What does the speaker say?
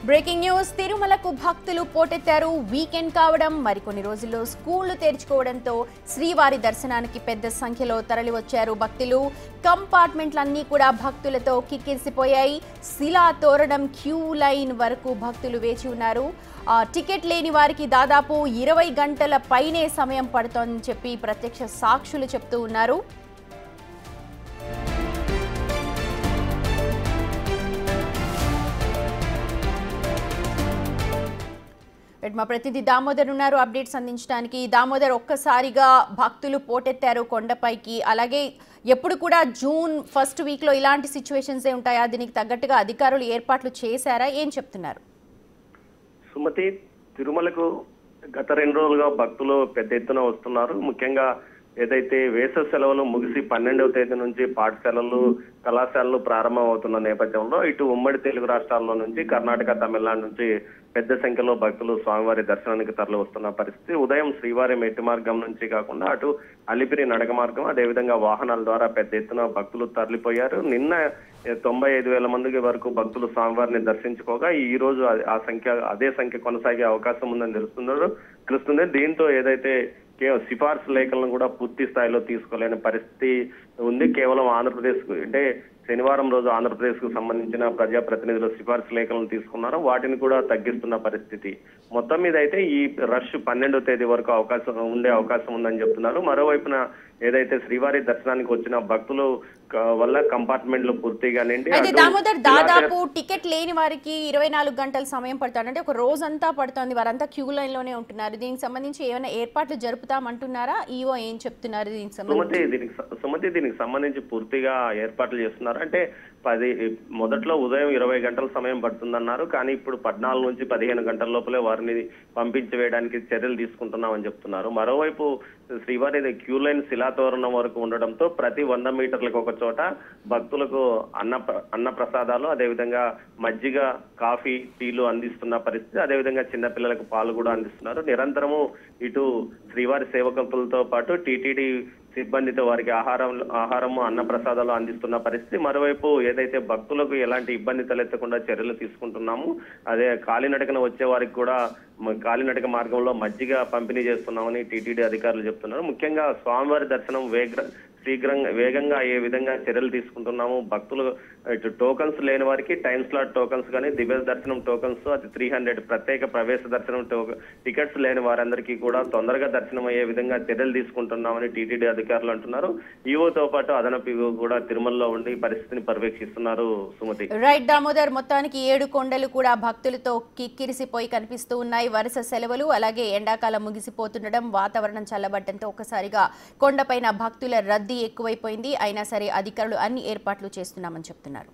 Breaking news తిరుమలకు భక్తులు పోటెత్తారు. Weekend కావడం మరికొన్ని రోజుల్లో స్కూళ్లు తెరుచుకోవడంతో శ్రీవారి దర్శనానికి పెద్ద సంఖ్యలో తరలివచ్చారు భక్తులు. కంపార్ట్మెంట్లన్నీ కూడా భక్తులతో కిక్కిరిసిపోయాయి. శిలా తోరణం క్యూ లైన్ వరకు భక్తులు వేచి ఉన్నారు. టికెట్ లేని వారికి దాదాపు 20 గంటల పైనే సమయం పడుతోందని చెప్పి ప్రత్యక్ష సాక్షులు చెప్తూ ఉన్నారు. మా ప్రతినిధి దామోదర్ ఉన్నారు అప్డేట్స్ అందించడానికి. దామోదర్, ఒక్కసారిగా భక్తులు పోటెత్తారు కొండపైకి. అలాగే ఎప్పుడు కూడా జూన్ ఫస్ట్ వీక్లో ఇలాంటి సిచ్యువేషన్సే ఉంటాయా? దీనికి తగ్గట్టుగా అధికారులు ఏర్పాట్లు చేశారా? ఏం చెప్తున్నారు? సుమతి, తిరుమలకు గత 2 రోజులుగా భక్తులు పెద్ద ఎత్తున వస్తున్నారు. ముఖ్యంగా ఏదైతే వేసవి సెలవులు ముగిసి 12వ తేదీ నుంచి పాఠశాలలు కళాశాలలు ప్రారంభం అవుతున్న నేపథ్యంలో ఇటు ఉమ్మడి తెలుగు రాష్ట్రాల్లో నుంచి కర్ణాటక తమిళనాడు నుంచి పెద్ద సంఖ్యలో భక్తులు స్వామివారి దర్శనానికి తరలి వస్తున్న పరిస్థితి. ఉదయం శ్రీవారి మెట్టి మార్గం నుంచి కాకుండా అటు అలిపిరి నడక మార్గం అదేవిధంగా వాహనాల ద్వారా పెద్ద ఎత్తున భక్తులు తరలిపోయారు. నిన్న 95,000 మందికి వరకు భక్తులు స్వామివారిని దర్శించుకోగా ఈ రోజు అదే సంఖ్య కొనసాగే అవకాశం ఉందని తెలుస్తుంది. దీంతో ఏదైతే సిఫార్సు లేఖలను కూడా పూర్తి స్థాయిలో తీసుకోలేని పరిస్థితి ఉంది. కేవలం ఆంధ్రప్రదేశ్ అంటే శనివారం రోజు ఆంధ్రప్రదేశ్ కు సంబంధించిన ప్రజాప్రతినిధులు సిఫార్సు లేఖలను తీసుకున్నారు. వాటిని కూడా తగ్గిస్తున్న పరిస్థితి. మొత్తం మీద అయితే ఈ రష్ 12వ తేదీ వరకు ఉండే అవకాశం ఉందని చెప్తున్నారు. మరోవైపున ఏదైతే శ్రీవారి దర్శనానికి వచ్చిన భక్తులు వల్ల కంపార్ట్మెంట్లు పూర్తిగా నిండి దామోదర్, దాదాపు టికెట్ లేని వారికి 24 గంటల సమయం పడుతుంది. అంటే ఒక రోజంతా పడుతుంది. వారంతా క్యూ లైన్ లోనే ఉంటున్నారు. దీనికి సంబంధించి ఏమైనా ఏర్పాట్లు జరుపుతామంటున్నారా? ఈవో ఏం చెప్తున్నారు దీనికి సంబంధించి? సుమతి, దీనికి సంబంధించి పూర్తిగా ఏర్పాట్లు చేస్తున్నారు. అంటే మొదట్లో ఉదయం 20 గంటల సమయం పడుతుందన్నారు. కానీ ఇప్పుడు 14 నుంచి 15 గంటల లోపలే వారిని పంపించి వేయడానికి చర్యలు తీసుకుంటున్నామని చెప్తున్నారు. మరోవైపు శ్రీవారి క్యూ లైన్ శిలాతోరణం వరకు ఉండడంతో ప్రతి 100 మీటర్లకు ఒక చోట భక్తులకు అన్న ప్రసాదాలు అదేవిధంగా మజ్జిగ, కాఫీ, టీలు అందిస్తున్న పరిస్థితి. అదేవిధంగా చిన్నపిల్లలకు పాలు కూడా అందిస్తున్నారు. నిరంతరము ఇటు శ్రీవారి సేవకులతో పాటు టీటీడీ సిబ్బందితో వారికి ఆహారము అన్న ప్రసాదాలు అందిస్తున్న పరిస్థితి. మరోవైపు ఏదైతే భక్తులకు ఎలాంటి ఇబ్బంది తలెత్తకుండా చర్యలు తీసుకుంటున్నాము, అదే కాలినడకన వచ్చే వారికి కూడా కాలినడక మార్గంలో మజ్జిగ పంపిణీ చేస్తున్నామని టీటీడీ అధికారులు చెప్తున్నారు. ముఖ్యంగా స్వామివారి దర్శనం వేగంగా అయ్యే విధంగా చర్యలు తీసుకుంటున్నాము. భక్తులు ఇటు టోకన్స్ లేని వారికి టైం స్లాట్ టోకన్స్ కానీ దివ్య దర్శనం టోకన్స్ అది 300 ప్రత్యేక ప్రవేశ దర్శనం టికెట్స్ లేని వారందరికీ కూడా తొందరగా దర్శనం అయ్యే విధంగా చర్యలు తీసుకుంటున్నామని టీటీడీ అధికారులు అంటున్నారు. ఈవోతో పాటు అదనపు ఈవో కూడా తిరుమలలో ఉండి పరిస్థితిని పర్యవేక్షిస్తున్నారు. సుమతి, రైట్ దామోదర్, మొత్తానికి 7 కొండలు కూడా భక్తులతో కిక్కిరిసిపోయి కనిపిస్తూ ఉన్నాయి. వరుస సెలవులు అలాగే ఎండాకాలం ముగిసిపోతుండడం, వాతావరణం చల్లబడటంతో ఒక్కసారిగా కొండపైన భక్తుల రద్దీ ఎక్కువైపోయింది. అయినా సరే అధికారులు అన్ని ఏర్పాట్లు చేస్తున్నామని చెప్తున్నారు.